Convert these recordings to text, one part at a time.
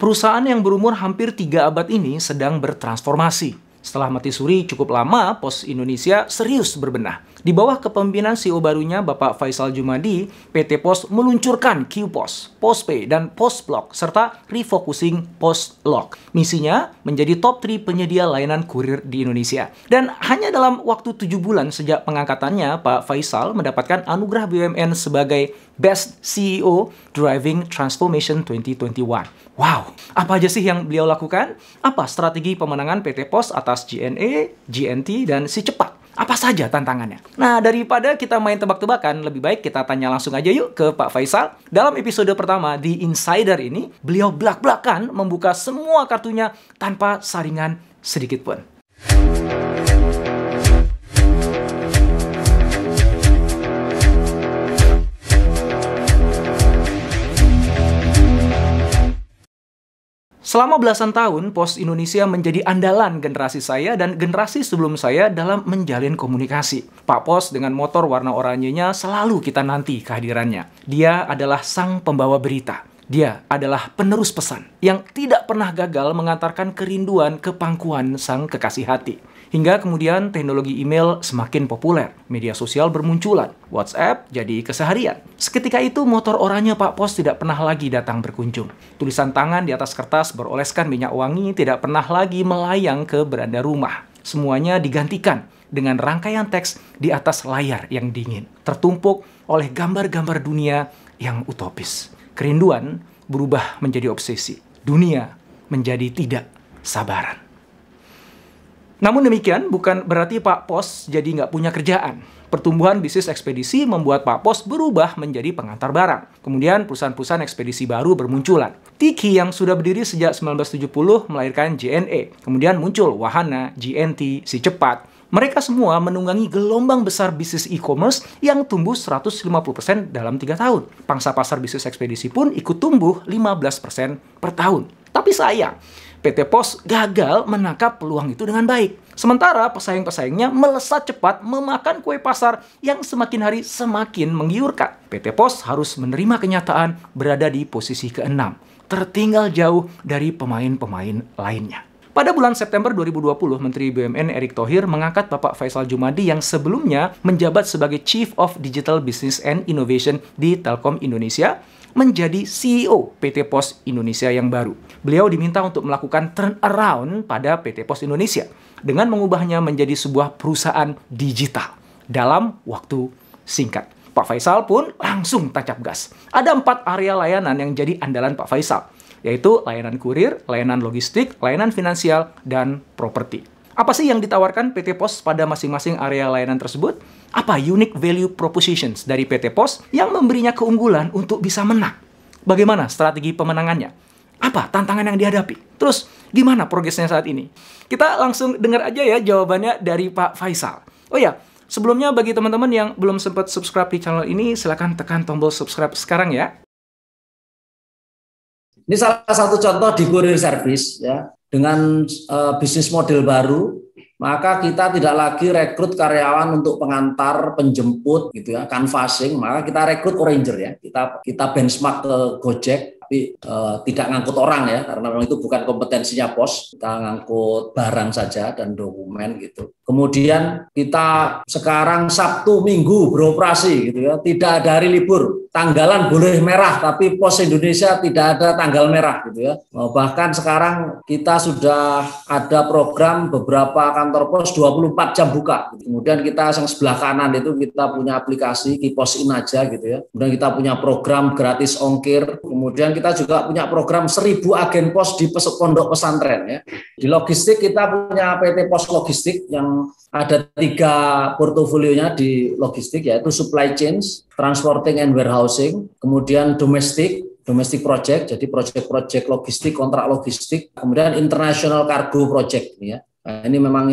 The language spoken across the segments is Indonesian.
Perusahaan yang berumur hampir 3 abad ini sedang bertransformasi. Setelah mati suri cukup lama, Pos Indonesia serius berbenah. Di bawah kepemimpinan CEO barunya, Bapak Faisal Djumadi, PT Pos meluncurkan QPOS, Postpay, dan Postblok, serta Refocusing Postlock. Misinya menjadi top 3 penyedia layanan kurir di Indonesia. Dan hanya dalam waktu 7 bulan sejak pengangkatannya, Pak Faisal mendapatkan anugerah BUMN sebagai Best CEO Driving Transformation 2021. Wow, apa aja sih yang beliau lakukan? Apa strategi pemenangan PT Pos atas JNE, JNT, dan Si Cepat? Apa saja tantangannya? Nah, daripada kita main tebak-tebakan, lebih baik kita tanya langsung aja yuk ke Pak Faisal. Dalam episode pertama di Insider ini, beliau belak-belakan membuka semua kartunya tanpa saringan sedikit pun. Selama belasan tahun, Pos Indonesia menjadi andalan generasi saya dan generasi sebelum saya dalam menjalin komunikasi. Pak Pos dengan motor warna oranyenya selalu kita nanti kehadirannya. Dia adalah sang pembawa berita. Dia adalah penerus pesan yang tidak pernah gagal mengantarkan kerinduan ke pangkuan sang kekasih hati. Hingga kemudian teknologi email semakin populer, media sosial bermunculan, WhatsApp jadi keseharian. Seketika itu motor oranye Pak Pos tidak pernah lagi datang berkunjung. Tulisan tangan di atas kertas beroleskan minyak wangi tidak pernah lagi melayang ke beranda rumah. Semuanya digantikan dengan rangkaian teks di atas layar yang dingin, tertumpuk oleh gambar-gambar dunia yang utopis. Kerinduan berubah menjadi obsesi. Dunia menjadi tidak sabaran. Namun demikian, bukan berarti Pak Pos jadi nggak punya kerjaan. Pertumbuhan bisnis ekspedisi membuat Pak Pos berubah menjadi pengantar barang. Kemudian perusahaan-perusahaan ekspedisi baru bermunculan. Tiki yang sudah berdiri sejak 1970 melahirkan JNE. Kemudian muncul Wahana, JNT, Si Cepat. Mereka semua menunggangi gelombang besar bisnis e-commerce yang tumbuh 150% dalam 3 tahun. Pangsa pasar bisnis ekspedisi pun ikut tumbuh 15% per tahun. Tapi sayang, PT Pos gagal menangkap peluang itu dengan baik. Sementara pesaing-pesaingnya melesat cepat memakan kue pasar yang semakin hari semakin menggiurkan. PT Pos harus menerima kenyataan berada di posisi ke-6, tertinggal jauh dari pemain-pemain lainnya. Pada bulan September 2020, Menteri BUMN Erick Thohir mengangkat Bapak Faisal Djumadi yang sebelumnya menjabat sebagai Chief of Digital Business and Innovation di Telkom Indonesia menjadi CEO PT Pos Indonesia yang baru. Beliau diminta untuk melakukan turnaround pada PT Pos Indonesia dengan mengubahnya menjadi sebuah perusahaan digital dalam waktu singkat. Pak Faisal pun langsung tancap gas. Ada 4 area layanan yang jadi andalan Pak Faisal, yaitu layanan kurir, layanan logistik, layanan finansial, dan properti. Apa sih yang ditawarkan PT Pos pada masing-masing area layanan tersebut? Apa unique value propositions dari PT Pos yang memberinya keunggulan untuk bisa menang? Bagaimana strategi pemenangannya? Apa tantangan yang dihadapi? Terus, gimana progresnya saat ini? Kita langsung dengar aja ya jawabannya dari Pak Faisal. Oh ya, sebelumnya bagi teman-teman yang belum sempat subscribe di channel ini, silakan tekan tombol subscribe sekarang ya. Ini salah satu contoh di courier service ya. Dengan bisnis model baru, maka kita tidak lagi rekrut karyawan untuk pengantar, penjemput gitu ya, canvassing, maka kita rekrut Oranger ya. Kita benchmark ke Gojek, tapi tidak ngangkut orang ya, karena memang itu bukan kompetensinya Pos. Kita ngangkut barang saja dan dokumen gitu. Kemudian kita sekarang Sabtu Minggu beroperasi gitu ya, tidak ada hari libur. Tanggalan boleh merah, tapi Pos Indonesia tidak ada tanggal merah gitu ya. Bahkan sekarang kita sudah ada program beberapa kantor pos 24 jam buka. Kemudian kita yang sebelah kanan itu kita punya aplikasi Kiposin aja gitu ya. Kemudian kita punya program gratis ongkir. Kemudian kita juga punya program 1000 agen pos di pondok pesantren ya. Di logistik kita punya PT Pos Logistik yang ada 3 portofolionya di logistik, yaitu supply chains, transporting and warehousing, kemudian domestic project, jadi project-project logistik, kontrak logistik, kemudian international cargo project ya. Nah, ini memang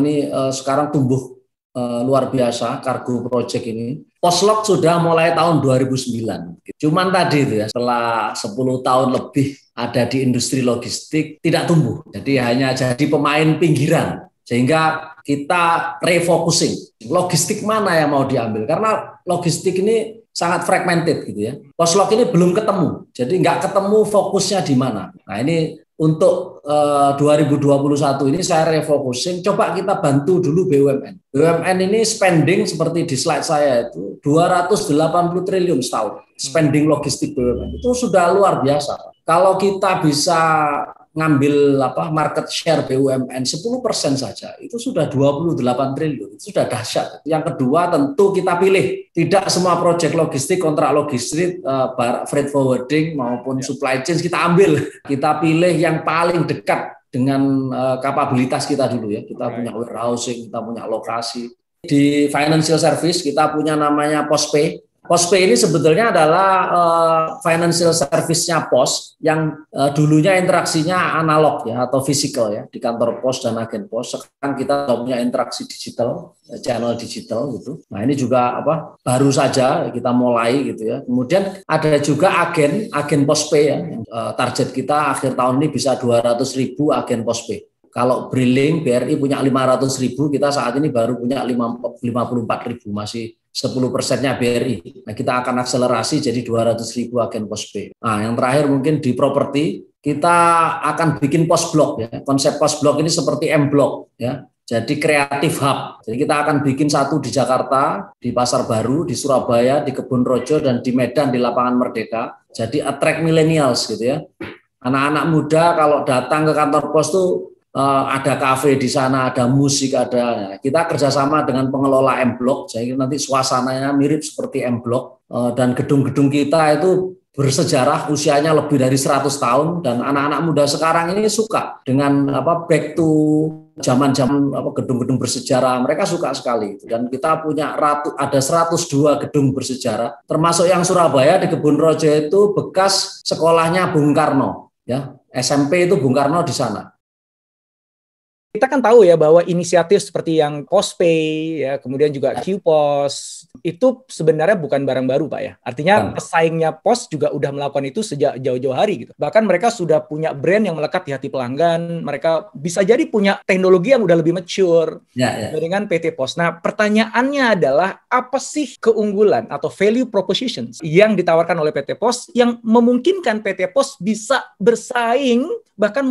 sekarang tumbuh luar biasa cargo project ini. Postlock sudah mulai tahun 2009. Cuman tadi itu ya, setelah 10 tahun lebih ada di industri logistik tidak tumbuh. Jadi hanya jadi pemain pinggiran. Sehingga kita refocusing. Logistik mana yang mau diambil? Karena logistik ini sangat fragmented gitu ya. Postlock ini belum ketemu. Jadi nggak ketemu fokusnya di mana. Nah ini untuk 2021 ini saya refocusing, coba kita bantu dulu BUMN. BUMN ini spending seperti di slide saya itu 280 triliun setahun. Spending logistik BUMN itu sudah luar biasa. Kalau kita bisa ngambil market share BUMN 10% saja, itu sudah 28 triliun, itu sudah dahsyat. Yang kedua tentu kita pilih, tidak semua proyek logistik, kontrak logistik, freight forwarding maupun supply chain kita ambil. Kita pilih yang paling dekat dengan kapabilitas kita dulu ya. Kita punya warehousing, kita punya lokasi. Di financial service kita punya namanya POSPay. POSPay ini sebetulnya adalah financial service-nya pos yang dulunya interaksinya analog ya atau fisikal ya di kantor pos dan agen pos. Sekarang kita punya interaksi digital, channel digital gitu. Nah, ini juga baru saja kita mulai gitu ya. Kemudian ada juga agen POSPay ya. Target kita akhir tahun ini bisa 200.000 agen POSPay. Kalau Briling, BRI punya 500.000, kita saat ini baru punya 54.000, masih 10%-nya BRI. Nah, kita akan akselerasi jadi 200.000 agen POSPay. Nah, yang terakhir mungkin di properti, kita akan bikin pos blok ya. Konsep pos blok ini seperti M Block ya. Jadi kreatif hub. Jadi kita akan bikin satu di Jakarta, di Pasar Baru, di Surabaya, di Kebonrojo, dan di Medan di Lapangan Merdeka. Jadi attract millennials gitu ya. Anak-anak muda kalau datang ke kantor pos tuh ada kafe di sana, ada musik, ada. Kita kerjasama dengan pengelola M Block, jadi nanti suasananya mirip seperti M Block, dan gedung-gedung kita itu bersejarah, usianya lebih dari 100 tahun, dan anak-anak muda sekarang ini suka dengan back to zaman-zaman gedung-gedung bersejarah, mereka suka sekali. Dan kita punya ada 102 gedung bersejarah, termasuk yang Surabaya di Kebonrojo itu bekas sekolahnya Bung Karno, ya SMP itu Bung Karno di sana. Kita kan tahu ya bahwa inisiatif seperti yang POSPay, ya, kemudian juga QPOS, itu sebenarnya bukan barang baru, Pak ya. Artinya pesaingnya POS juga udah melakukan itu sejak jauh-jauh hari gitu. Bahkan mereka sudah punya brand yang melekat di hati pelanggan, mereka bisa jadi punya teknologi yang udah lebih mature dengan PT POS. Nah, pertanyaannya adalah apa sih keunggulan atau value propositions yang ditawarkan oleh PT POS yang memungkinkan PT POS bisa bersaing, bahkan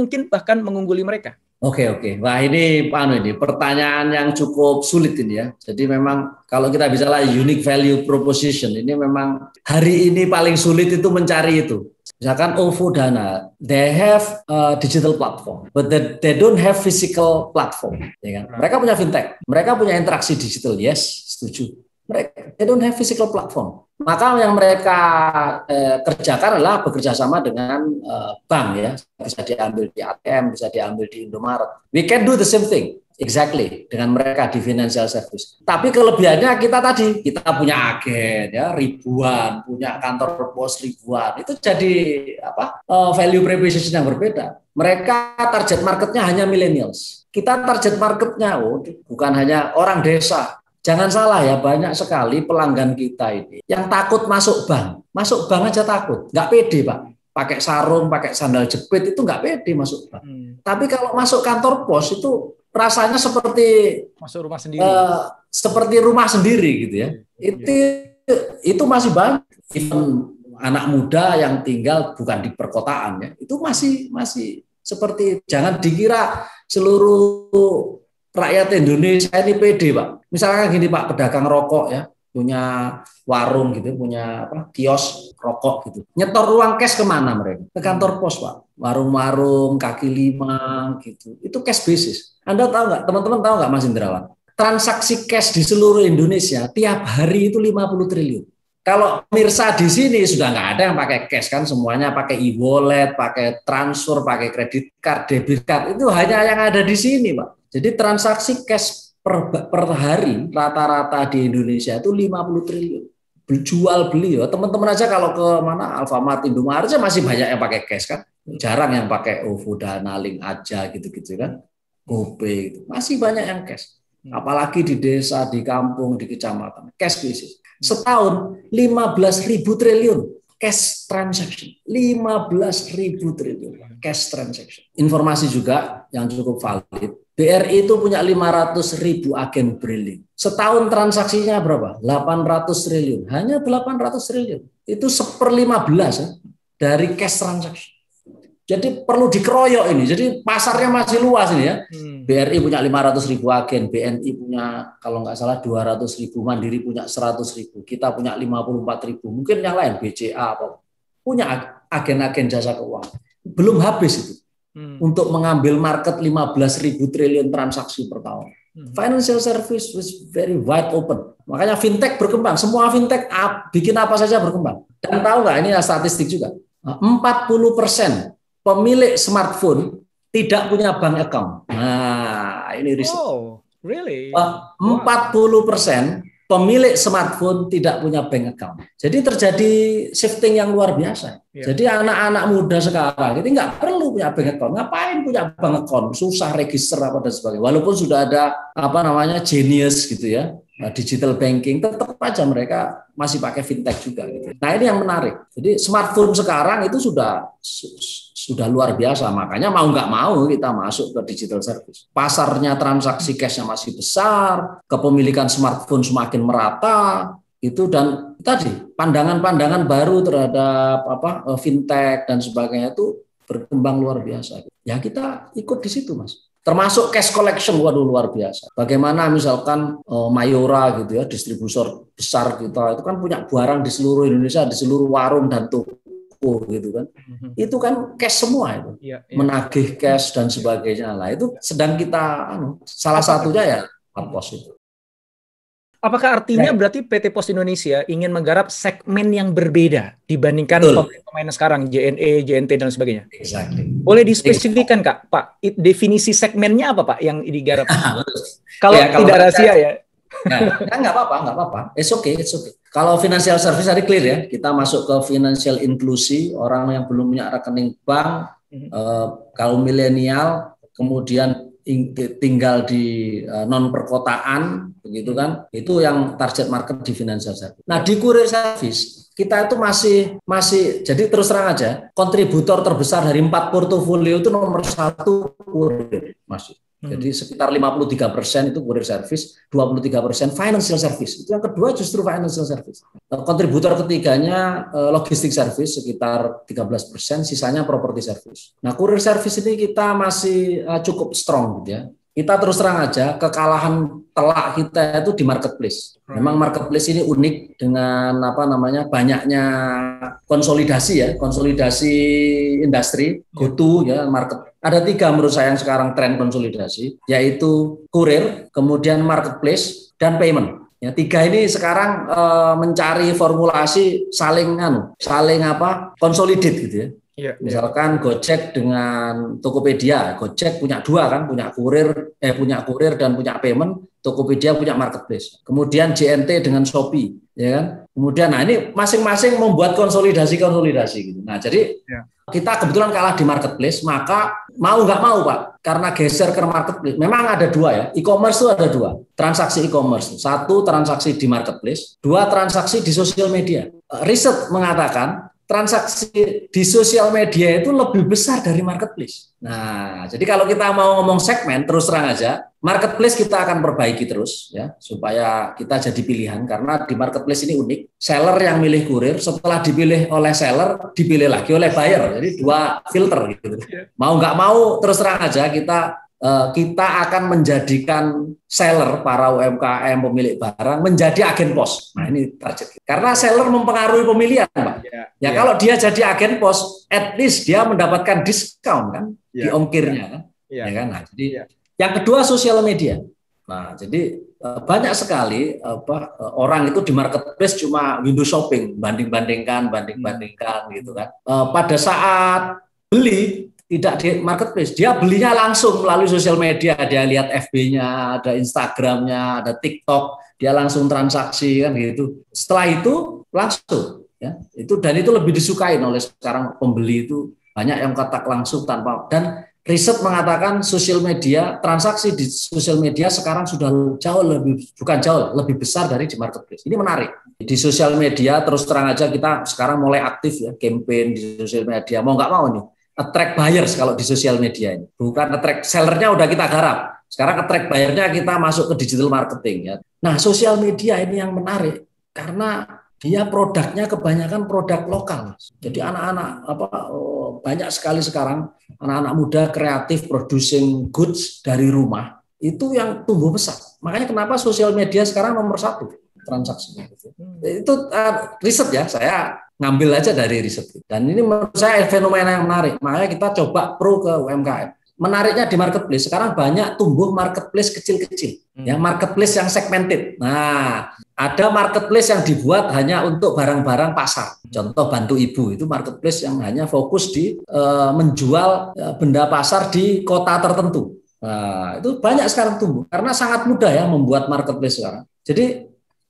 mengungguli mereka? Oke. Wah, ini pertanyaan yang cukup sulit ini ya. Jadi memang kalau kita bicara unique value proposition, ini memang hari ini paling sulit itu mencari itu. Misalkan OVO Dana, they have a digital platform, but they don't have physical platform. Ya kan? Mereka punya fintech, mereka punya interaksi digital, yes, setuju. They don't have physical platform. Maka yang mereka kerjakan adalah bekerja sama dengan bank ya. Bisa diambil di ATM, bisa diambil di Indomaret. We can do the same thing. Exactly. Dengan mereka di financial service. Tapi kelebihannya kita punya agen ya ribuan, punya kantor pos ribuan. Itu jadi value proposition yang berbeda. Mereka target marketnya hanya millennials. Kita target marketnya bukan hanya orang desa. Jangan salah ya, banyak sekali pelanggan kita ini yang takut masuk bank. Masuk bank aja takut, nggak pede Pak. Pakai sarung, pakai sandal jepit itu nggak pede masuk bank. Tapi kalau masuk kantor pos itu rasanya seperti masuk rumah sendiri. Seperti rumah sendiri gitu ya. Itu masih banyak. Even anak muda yang tinggal bukan di perkotaan ya, itu masih seperti, jangan dikira seluruh rakyat Indonesia ini pede Pak. Misalkan gini Pak, pedagang rokok ya, punya warung gitu, punya kios rokok gitu. Nyetor uang cash kemana mereka? Ke kantor pos Pak. Warung-warung, kaki lima gitu. Itu cash basis. Anda tahu nggak, teman-teman tahu nggak Mas Indrawan? Transaksi cash di seluruh Indonesia tiap hari itu 50 triliun. Kalau pemirsa di sini sudah nggak ada yang pakai cash kan, semuanya pakai e-wallet, pakai transfer, pakai kredit card, debit card. Itu hanya yang ada di sini Pak. Jadi transaksi cash per hari rata-rata di Indonesia itu 50 triliun. Jual beli ya. Teman-teman aja kalau ke mana Alfamart, Indomaret aja masih banyak yang pakai cash kan. Jarang yang pakai OVO Dana, Link aja gitu-gitu kan. GoPay gitu. Masih banyak yang cash. Apalagi di desa, di kampung, di kecamatan. Cash basis. Setahun 15.000 triliun cash transaction. 15.000 triliun cash transaction. Informasi juga yang cukup valid. BRI itu punya 500.000 agen Briling. Setahun transaksinya berapa? 800 triliun. Hanya 800 triliun. Itu 1/15 ya, dari cash transaction. Jadi perlu dikeroyok ini. Jadi pasarnya masih luas ini ya. BRI punya 500.000 agen, BNI punya kalau nggak salah 200.000, Mandiri punya 100.000, kita punya 54.000. Mungkin yang lain BCA apa punya agen-agen jasa keuangan. Belum habis itu untuk mengambil market 15.000 triliun transaksi per tahun. Financial service was very wide open. Makanya fintech berkembang. Semua fintech bikin apa saja berkembang. Dan tahu nggak ini statistik juga. 40% pemilik smartphone tidak punya bank account. Nah, ini riset. Oh, really? 40% pemilik smartphone tidak punya bank account. Jadi terjadi shifting yang luar biasa. Jadi anak-anak muda sekarang itu nggak perlu punya bank account. Ngapain punya bank account? Susah register apa dan sebagainya. Walaupun sudah ada Genius gitu ya, digital banking, tetap aja mereka masih pakai fintech juga. Gitu. Nah ini yang menarik. Jadi smartphone sekarang itu sudah luar biasa. Makanya mau nggak mau kita masuk ke digital service. Pasarnya transaksi cashnya masih besar, kepemilikan smartphone semakin merata, itu dan tadi pandangan-pandangan baru terhadap fintech dan sebagainya itu berkembang luar biasa. Ya kita ikut di situ, Mas. Termasuk cash collection, waduh luar biasa. Bagaimana misalkan Mayora gitu ya, distributor besar kita itu kan punya barang di seluruh Indonesia, di seluruh warung dan toko gitu kan. Itu kan cash semua itu. Menagih cash dan sebagainya. Lah itu sedang kita salah satunya ya Pos itu. Apakah artinya berarti PT Pos Indonesia ingin menggarap segmen yang berbeda dibandingkan pemain sekarang, JNE, JNT dan sebagainya? Exactly. Boleh dispesifikan Kak, Pak, definisi segmennya apa Pak yang digarap? Kalau tidak rahasia ya. Nah, nggak apa-apa. It's okay. Kalau financial service tadi clear ya, kita masuk ke financial inklusi, orang yang belum punya rekening bank, kaum milenial, kemudian tinggal di non perkotaan, begitu kan? Itu yang target market di financial service. Nah di courier service kita itu masih jadi terus terang aja kontributor terbesar dari 4 portofolio itu nomor 1 courier masih. Jadi sekitar 53% itu courier service, 23% financial service. Itu yang kedua justru financial service. Kontributor ketiganya logistik service sekitar 13%, sisanya property service. Nah, courier service ini kita masih cukup strong gitu ya. Kita terus terang aja kekalahan telak kita itu di marketplace. Memang marketplace ini unik dengan banyaknya konsolidasi industri, GoTo ya market. Ada 3 menurut saya yang sekarang tren konsolidasi, yaitu kurir, kemudian marketplace dan payment. Ya 3 ini sekarang mencari formulasi saling konsolidate gitu ya. Misalkan Gojek dengan Tokopedia, Gojek punya 2 kan, punya kurir dan punya payment, Tokopedia punya marketplace. Kemudian JNT dengan Shopee, ya kan. Kemudian ini masing-masing membuat konsolidasi gitu. Nah, jadi kita kebetulan kalah di marketplace, maka mau nggak mau Pak, karena geser ke marketplace. Memang ada 2 ya, e-commerce itu ada 2, transaksi e-commerce. 1 transaksi di marketplace, 2 transaksi di sosial media. Riset mengatakan transaksi di sosial media itu lebih besar dari marketplace. Nah, jadi kalau kita mau ngomong segmen, terus terang aja, marketplace kita akan perbaiki terus ya, supaya kita jadi pilihan, karena di marketplace ini unik. Seller yang milih kurir, setelah dipilih oleh seller, dipilih lagi oleh buyer. Jadi 2 filter gitu. Mau nggak mau, terus terang aja kita akan menjadikan seller, para UMKM pemilik barang menjadi agen pos. Nah ini target kita. Karena seller mempengaruhi pemilihan, Pak. Ya kalau dia jadi agen pos, at least dia mendapatkan diskon kan di ongkirnya kan. Ya kan. Nah, jadi yang kedua sosial media. Nah jadi banyak sekali orang itu di marketplace cuma window shopping, banding-bandingkan gitu kan. Pada saat beli tidak di marketplace, dia belinya langsung melalui sosial media, dia lihat FB-nya, ada Instagram-nya, ada TikTok, dia langsung transaksi kan gitu. Setelah itu langsung ya, itu lebih disukain oleh sekarang pembeli itu, banyak yang kontak langsung tanpa, dan riset mengatakan sosial media, transaksi di sosial media sekarang sudah lebih besar dari di marketplace. Ini menarik. Di sosial media terus terang aja kita sekarang mulai aktif ya, campaign di sosial media, mau nggak mau nih attract buyers kalau di sosial media ini. Bukan attract sellernya udah kita garap. Sekarang attract buyernya kita masuk ke digital marketing ya. Nah, sosial media ini yang menarik karena dia produknya kebanyakan produk lokal. Jadi anak-anak banyak sekali sekarang anak-anak muda kreatif producing goods dari rumah itu yang tumbuh besar. Makanya kenapa sosial media sekarang nomor 1 transaksi. Itu riset ya, saya ngambil aja dari riset. Dan ini menurut saya fenomena yang menarik. Makanya kita coba pro ke UMKM. Menariknya di marketplace sekarang banyak tumbuh marketplace kecil-kecil, ya marketplace yang segmented. Nah, ada marketplace yang dibuat hanya untuk barang-barang pasar. Contoh Bantu Ibu itu marketplace yang hanya fokus di menjual benda pasar di kota tertentu. Nah, itu banyak sekarang tumbuh karena sangat mudah ya membuat marketplace sekarang. Jadi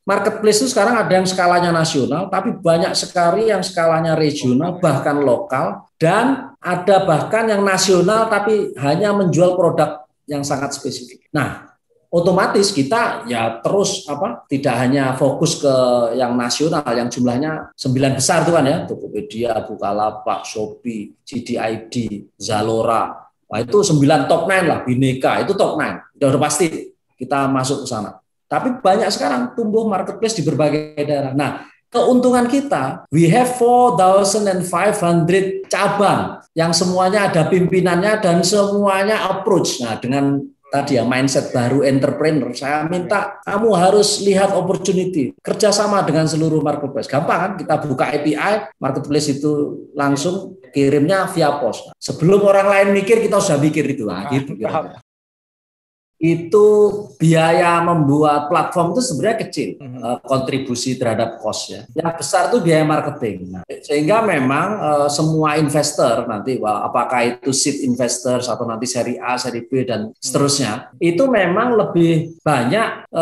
marketplace itu sekarang ada yang skalanya nasional, tapi banyak sekali yang skalanya regional, bahkan lokal, dan ada bahkan yang nasional tapi hanya menjual produk yang sangat spesifik. Nah, otomatis kita ya terus tidak hanya fokus ke yang nasional, yang jumlahnya 9 besar itu kan ya, Tokopedia, Bukalapak, Shopee, JDID, Zalora. Wah, itu 9 top 9 lah, Bineka, itu top 9. Udah pasti kita masuk ke sana. Tapi banyak sekarang tumbuh marketplace di berbagai daerah. Nah, keuntungan kita, we have 4,500 cabang yang semuanya ada pimpinannya dan semuanya approach. Nah, dengan tadi ya mindset baru entrepreneur, saya minta kamu harus lihat opportunity, kerjasama dengan seluruh marketplace. Gampang kan? Kita buka API, marketplace itu langsung kirimnya via pos. Sebelum orang lain mikir, kita sudah mikir itu lah. Gitu. Itu biaya membuat platform itu sebenarnya kecil, kontribusi terhadap cost ya. Yang besar itu biaya marketing. Nah, sehingga memang semua investor nanti, apakah itu seed investors atau nanti seri A, seri B dan seterusnya, itu memang lebih banyak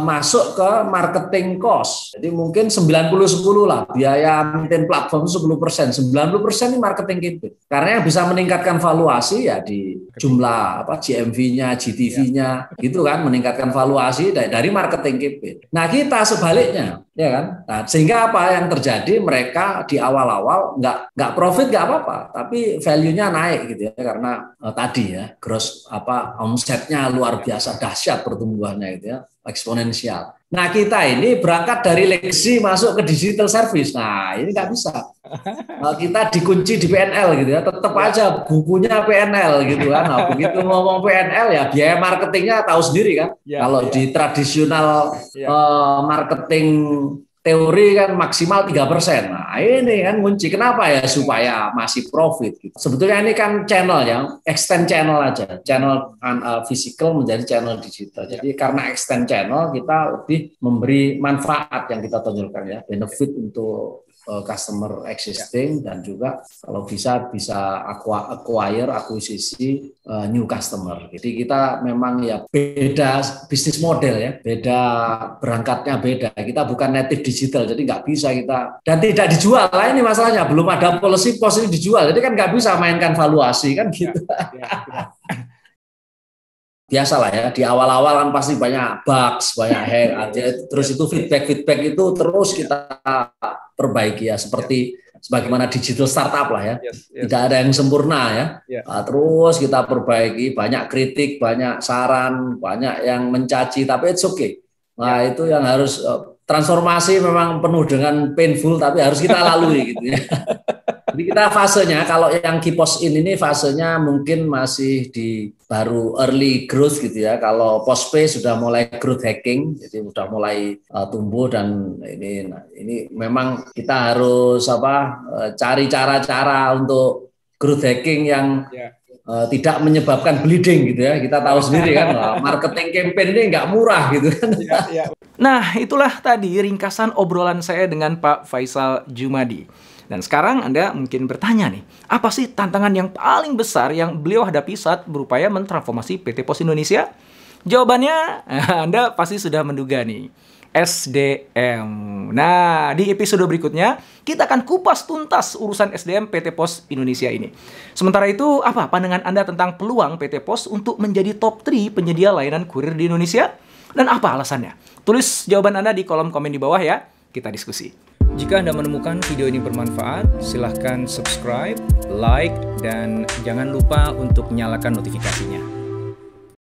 masuk ke marketing cost. Jadi mungkin 90-10 lah, biaya maintain platform 10%, 90% ini marketing campaign. Karena yang bisa meningkatkan valuasi ya di jumlah GMV-nya, GTV-nya, gitu kan, meningkatkan valuasi dari marketing campaign. Nah, kita sebaliknya, ya kan. Nah, sehingga apa yang terjadi, mereka di awal-awal nggak profit nggak apa-apa, tapi value-nya naik gitu ya, karena tadi ya gross omsetnya luar biasa dahsyat pertumbuhannya gitu ya, eksponensial. Nah, kita ini berangkat dari legacy masuk ke digital service. Nah, ini nggak bisa. Kita dikunci di PNL gitu ya, tetap aja bukunya PNL gitu kan. Nah, begitu ngomong PNL ya biaya marketingnya tahu sendiri kan. Kalau di tradisional marketing teori kan maksimal 3%. Nah, ini kan kunci. Kenapa ya? Supaya masih profit gitu. Sebetulnya ini kan channel ya, extend channel aja. Channel physical menjadi channel digital. Jadi karena extend channel kita lebih memberi manfaat yang kita tonjolkan ya, benefit untuk customer existing dan juga kalau bisa akuisisi new customer. Jadi kita memang ya beda bisnis model ya, beda berangkatnya beda. Kita bukan native digital, jadi nggak bisa kita dan tidak dijual. Lah ini masalahnya, belum ada policy pos ini dijual, jadi kan nggak bisa mainkan valuasi kan gitu. Biasalah ya, di awal-awal kan pasti banyak bugs, banyak hack, terus itu feedback itu terus kita perbaiki ya, seperti sebagaimana digital startup lah ya, tidak ada yang sempurna ya, terus kita perbaiki, banyak kritik, banyak saran, banyak yang mencaci, tapi it's okay. Nah itu yang harus, transformasi memang penuh dengan painful, tapi harus kita lalui gitu ya. Jadi kita fasenya, kalau yang Kipos ini fasenya mungkin masih di baru early growth gitu ya. Kalau Postpay sudah mulai growth hacking, jadi sudah mulai tumbuh dan ini memang kita harus cari cara-cara untuk growth hacking yang tidak menyebabkan bleeding gitu ya. Kita tahu sendiri kan, marketing campaign ini nggak murah gitu kan. Nah, itulah tadi ringkasan obrolan saya dengan Pak Faisal Djumadi. Dan sekarang Anda mungkin bertanya nih, apa sih tantangan yang paling besar yang beliau hadapi saat berupaya mentransformasi PT Pos Indonesia? Jawabannya, Anda pasti sudah menduga nih, SDM. Nah, di episode berikutnya, kita akan kupas tuntas urusan SDM PT Pos Indonesia ini. Sementara itu, apa pandangan Anda tentang peluang PT Pos untuk menjadi top 3 penyedia layanan kurir di Indonesia? Dan apa alasannya? Tulis jawaban Anda di kolom komen di bawah ya, kita diskusi. Jika Anda menemukan video ini bermanfaat, silahkan subscribe, like, dan jangan lupa untuk nyalakan notifikasinya.